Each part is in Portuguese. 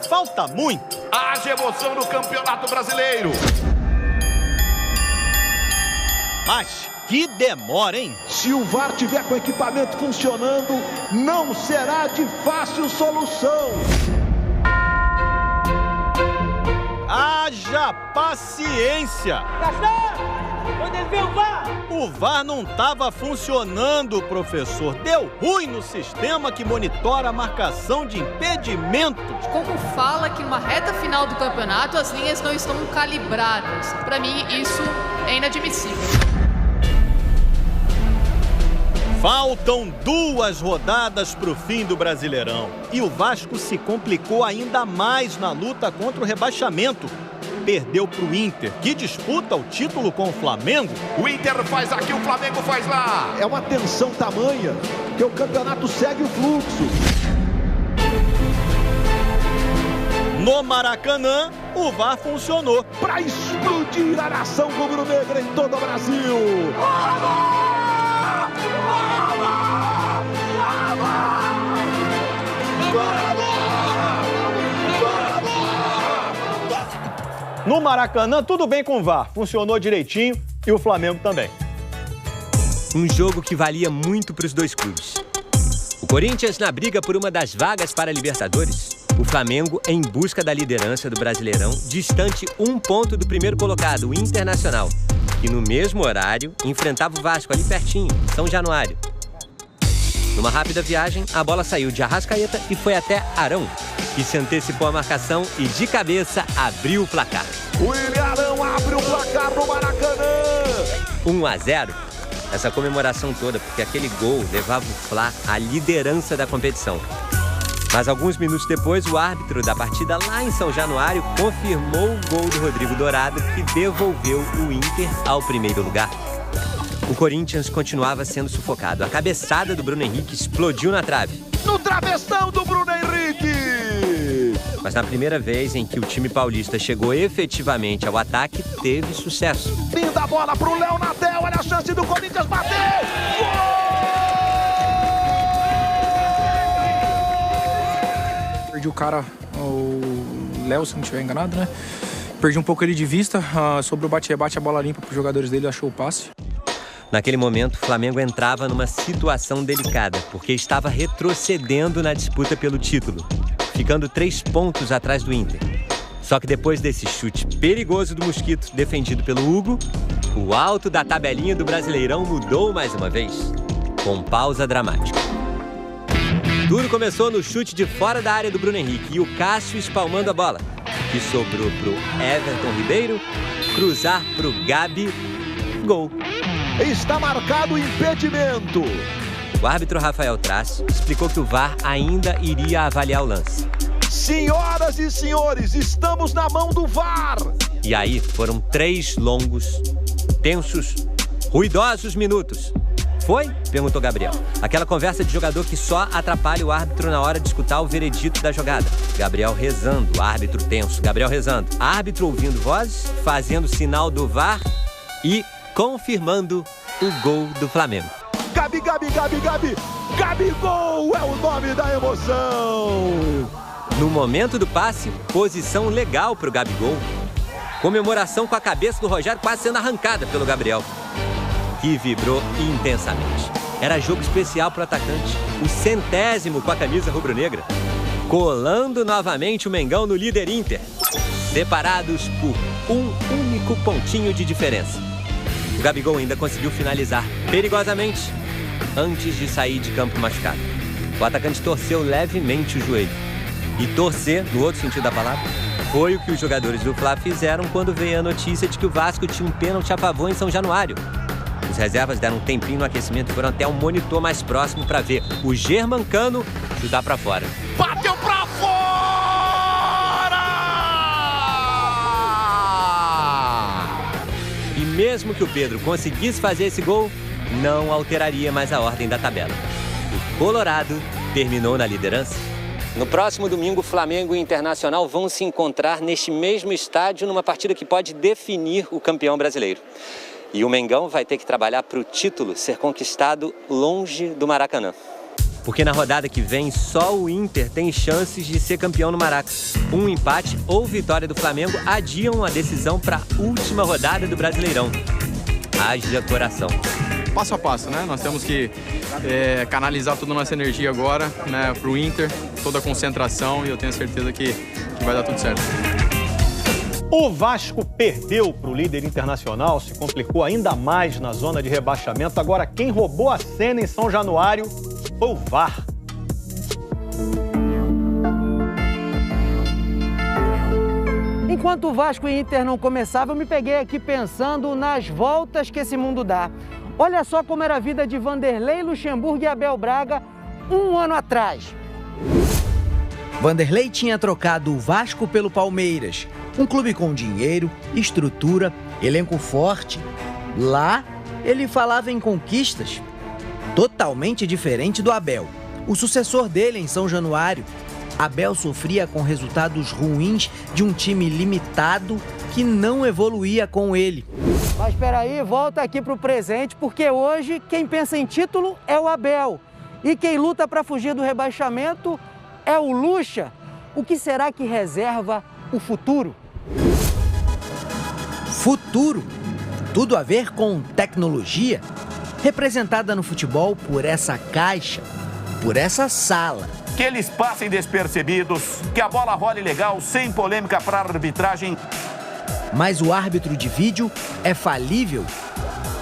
falta muito. Haja emoção no Campeonato Brasileiro. Mas que demora, hein? Se o VAR tiver com o equipamento funcionando, não será de fácil solução. Haja paciência. O VAR não estava funcionando, professor. Deu ruim no sistema que monitora a marcação de impedimentos. Como fala que numa reta final do campeonato as linhas não estão calibradas? Para mim, isso é inadmissível. Faltam 2 rodadas para o fim do Brasileirão. E o Vasco se complicou ainda mais na luta contra o rebaixamento. Perdeu para o Inter, que disputa o título com o Flamengo. O Inter faz aqui, o Flamengo faz lá. É uma tensão tamanha que o campeonato segue o fluxo. No Maracanã, o VAR funcionou para explodir a nação rubro-negra em todo o Brasil. No Maracanã, tudo bem com o VAR. Funcionou direitinho e o Flamengo também. Um jogo que valia muito para os dois clubes. O Corinthians na briga por uma das vagas para a Libertadores. O Flamengo em busca da liderança do Brasileirão, distante 1 ponto do primeiro colocado, o Internacional. Que no mesmo horário enfrentava o Vasco ali pertinho, em São Januário. Numa rápida viagem, a bola saiu de Arrascaeta e foi até Arão, que se antecipou à marcação e de cabeça abriu o placar. William Arão abre o placar no Maracanã. 1-0. Essa comemoração toda, porque aquele gol levava o Fla à liderança da competição. Mas alguns minutos depois, o árbitro da partida lá em São Januário confirmou o gol do Rodrigo Dourado, que devolveu o Inter ao primeiro lugar. O Corinthians continuava sendo sufocado. A cabeçada do Bruno Henrique explodiu na trave. No travessão do Bruno Henrique! Mas na primeira vez em que o time paulista chegou efetivamente ao ataque, teve sucesso. Linda bola pro Léo Natel, olha a chance do Corinthians bater! Perdi o cara, o Léo, se não estiver enganado, né? Perdi um pouco ele de vista. Sobre o bate-rebate, a bola limpa para os jogadores dele, achou o passe. Naquele momento, o Flamengo entrava numa situação delicada, porque estava retrocedendo na disputa pelo título, ficando 3 pontos atrás do Inter. Só que depois desse chute perigoso do Mosquito, defendido pelo Hugo, o alto da tabelinha do Brasileirão mudou mais uma vez, com pausa dramática. Tudo começou no chute de fora da área do Bruno Henrique e o Cássio espalmando a bola, que sobrou pro Everton Ribeiro, cruzar pro Gabi, gol. Está marcado o impedimento. O árbitro Rafael Traz explicou que o VAR ainda iria avaliar o lance. Senhoras e senhores, estamos na mão do VAR. E aí foram 3 longos, tensos, ruidosos minutos. Foi? Perguntou Gabriel. Aquela conversa de jogador que só atrapalha o árbitro na hora de escutar o veredito da jogada. Gabriel rezando, árbitro tenso. Gabriel rezando, árbitro ouvindo vozes, fazendo sinal do VAR e confirmando o gol do Flamengo. Gabi, Gabi, Gabi, Gabi! Gabigol é o nome da emoção! No momento do passe, posição legal para o Gabigol. Comemoração com a cabeça do Rogério quase sendo arrancada pelo Gabriel, que vibrou intensamente. Era jogo especial para o atacante, o 100º com a camisa rubro-negra, colando novamente o Mengão no líder Inter, separados por um único pontinho de diferença. O Gabigol ainda conseguiu finalizar perigosamente antes de sair de campo machucado. O atacante torceu levemente o joelho. E torcer, no outro sentido da palavra, foi o que os jogadores do Fla fizeram quando veio a notícia de que o Vasco tinha um pênalti a favor em São Januário. Os reservas deram um tempinho no aquecimento e foram até um monitor mais próximo para ver o Germancano chutar para fora. Bateu para fora! E mesmo que o Pedro conseguisse fazer esse gol, não alteraria mais a ordem da tabela. O Colorado terminou na liderança. No próximo domingo, Flamengo e Internacional vão se encontrar neste mesmo estádio numa partida que pode definir o campeão brasileiro. E o Mengão vai ter que trabalhar para o título ser conquistado longe do Maracanã. Porque na rodada que vem, só o Inter tem chances de ser campeão no Maraca. Um empate ou vitória do Flamengo adiam a decisão para a última rodada do Brasileirão. Haja coração. Passo a passo, né? Nós temos que canalizar toda a nossa energia agora, né, para o Inter, toda a concentração, e eu tenho certeza que vai dar tudo certo. O Vasco perdeu para o líder internacional, se complicou ainda mais na zona de rebaixamento. Agora, quem roubou a cena em São Januário foi o VAR. Enquanto o Vasco e Inter não começavam, eu me peguei aqui pensando nas voltas que esse mundo dá. Olha só como era a vida de Vanderlei Luxemburgo e Abel Braga um ano atrás. Vanderlei tinha trocado o Vasco pelo Palmeiras, um clube com dinheiro, estrutura, elenco forte. Lá, ele falava em conquistas. Totalmente diferente do Abel, o sucessor dele em São Januário. Abel sofria com resultados ruins de um time limitado que não evoluía com ele. Mas espera aí, volta aqui para o presente, porque hoje quem pensa em título é o Abel. E quem luta para fugir do rebaixamento é o Lucha. O que será que reserva o futuro? Futuro? Tudo a ver com tecnologia? Representada no futebol por essa caixa, por essa sala. Que eles passem despercebidos, que a bola role legal, sem polêmica para a arbitragem. Mas o árbitro de vídeo é falível?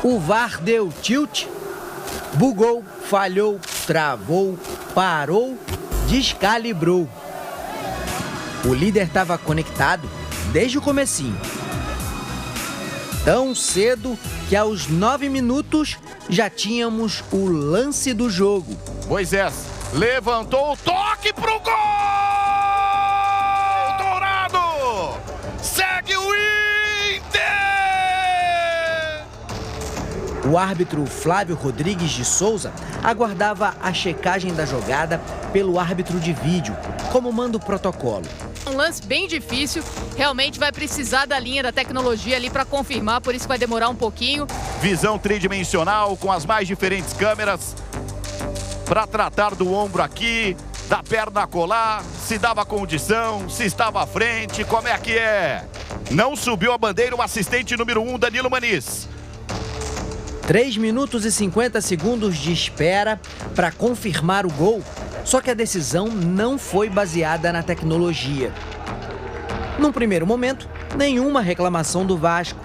O VAR deu tilt? Bugou, falhou, travou, parou, descalibrou. O líder estava conectado desde o comecinho. Tão cedo que aos 9 minutos já tínhamos o lance do jogo. Moisés levantou o toque pro gol! Dourado! Segue o Inter! O árbitro Flávio Rodrigues de Souza aguardava a checagem da jogada pelo árbitro de vídeo, como manda o protocolo. Um lance bem difícil, realmente vai precisar da linha da tecnologia ali para confirmar, por isso vai demorar um pouquinho. Visão tridimensional com as mais diferentes câmeras para tratar do ombro aqui, da perna colar, se dava condição, se estava à frente, como é que é? Não subiu a bandeira o assistente número 1, Danilo Maniz. 3 minutos e 50 segundos de espera para confirmar o gol. Só que a decisão não foi baseada na tecnologia. Num primeiro momento, nenhuma reclamação do Vasco.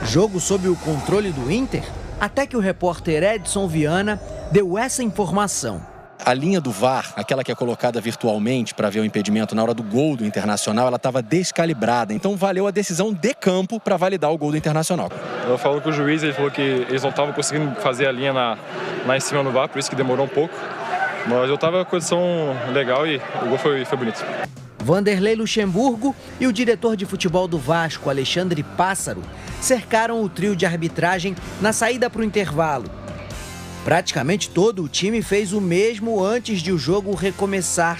Jogo sob o controle do Inter, até que o repórter Edson Viana deu essa informação. A linha do VAR, aquela que é colocada virtualmente para ver o impedimento na hora do gol do Internacional, ela estava descalibrada. Então valeu a decisão de campo para validar o gol do Internacional. Eu falo com o juiz, ele falou que eles não estavam conseguindo fazer a linha lá em cima no VAR, por isso que demorou um pouco. Mas eu estava com a condição legal e o gol foi bonito. Vanderlei Luxemburgo e o diretor de futebol do Vasco, Alexandre Pássaro, cercaram o trio de arbitragem na saída para o intervalo. Praticamente todo o time fez o mesmo antes de o jogo recomeçar.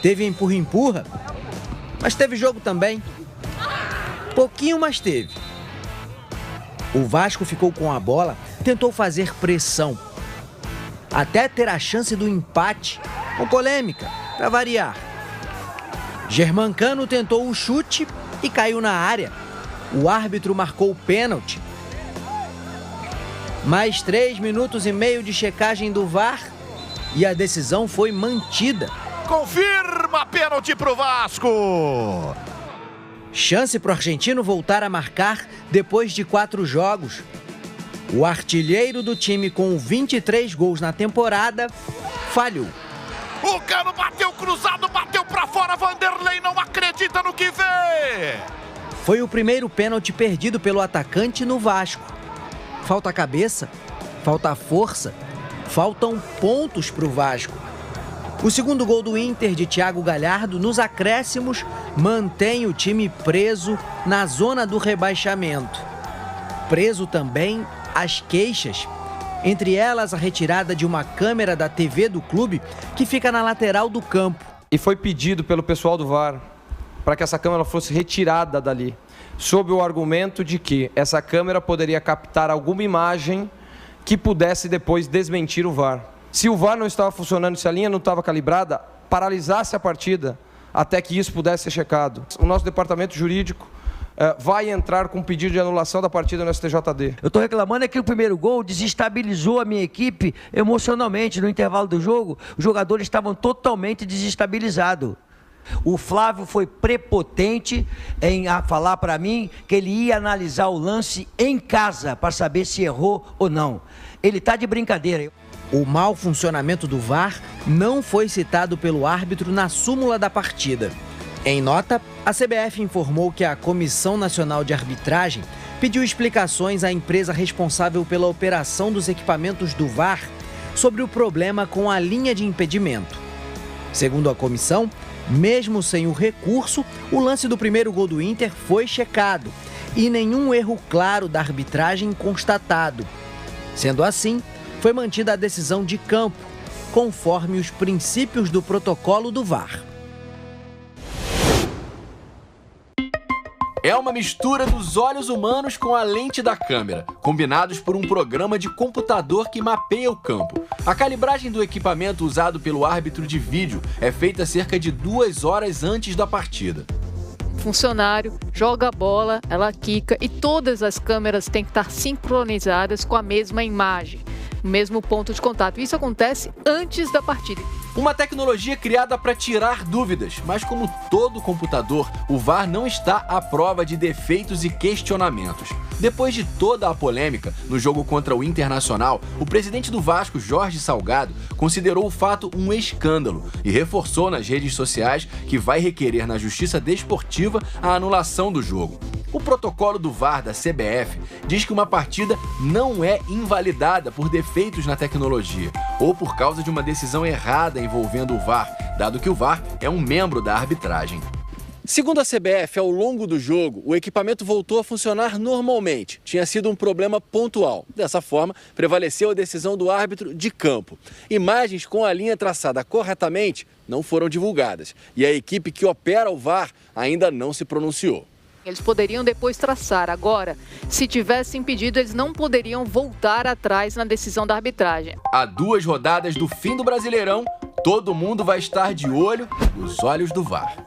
Teve empurra-empurra, mas teve jogo também. Pouquinho, mas teve. O Vasco ficou com a bola, tentou fazer pressão, até ter a chance do empate, com polêmica, para variar. Germancano tentou o chute e caiu na área. O árbitro marcou o pênalti. Mais 3 minutos e meio de checagem do VAR e a decisão foi mantida. Confirma pênalti pro Vasco! Chance pro argentino voltar a marcar depois de 4 jogos. O artilheiro do time com 23 gols na temporada falhou. O Cano bateu cruzado, bateu pra fora, Vanderlei não acredita no que vê! Foi o primeiro pênalti perdido pelo atacante no Vasco. Falta cabeça, falta força, faltam pontos pro Vasco. O segundo gol do Inter de Thiago Galhardo nos acréscimos mantém o time preso na zona do rebaixamento. Preso também as queixas, entre elas a retirada de uma câmera da TV do clube que fica na lateral do campo. E foi pedido pelo pessoal do VAR para que essa câmera fosse retirada dali, sob o argumento de que essa câmera poderia captar alguma imagem que pudesse depois desmentir o VAR. se o VAR não estava funcionando, se a linha não estava calibrada, paralisasse a partida até que isso pudesse ser checado. O nosso departamento jurídico vai entrar com um pedido de anulação da partida no STJD. Eu estou reclamando é que o primeiro gol desestabilizou a minha equipe emocionalmente. No intervalo do jogo, os jogadores estavam totalmente desestabilizados. O Flávio foi prepotente em falar para mim que ele ia analisar o lance em casa para saber se errou ou não. Ele está de brincadeira. O mau funcionamento do VAR não foi citado pelo árbitro na súmula da partida. Em nota, a CBF informou que a Comissão Nacional de Arbitragem pediu explicações à empresa responsável pela operação dos equipamentos do VAR sobre o problema com a linha de impedimento. Segundo a comissão, mesmo sem o recurso, o lance do primeiro gol do Inter foi checado e nenhum erro claro da arbitragem constatado. Sendo assim, foi mantida a decisão de campo, conforme os princípios do protocolo do VAR. É uma mistura dos olhos humanos com a lente da câmera, combinados por um programa de computador que mapeia o campo. A calibragem do equipamento usado pelo árbitro de vídeo é feita cerca de 2 horas antes da partida. Funcionário joga a bola, ela quica e todas as câmeras têm que estar sincronizadas com a mesma imagem, o mesmo ponto de contato. Isso acontece antes da partida. Uma tecnologia criada para tirar dúvidas, mas como todo computador, o VAR não está à prova de defeitos e questionamentos. Depois de toda a polêmica no jogo contra o Internacional, o presidente do Vasco, Jorge Salgado, considerou o fato um escândalo e reforçou nas redes sociais que vai requerer na Justiça Desportiva a anulação do jogo. O protocolo do VAR da CBF diz que uma partida não é invalidada por defeitos na tecnologia ou por causa de uma decisão errada envolvendo o VAR, dado que o VAR é um membro da arbitragem. Segundo a CBF, ao longo do jogo, o equipamento voltou a funcionar normalmente. Tinha sido um problema pontual. Dessa forma, prevaleceu a decisão do árbitro de campo. Imagens com a linha traçada corretamente não foram divulgadas. E a equipe que opera o VAR ainda não se pronunciou. Eles poderiam depois traçar. Agora, se tivesse impedido, eles não poderiam voltar atrás na decisão da arbitragem. A 2 rodadas do fim do Brasileirão, todo mundo vai estar de olho nos olhos do VAR.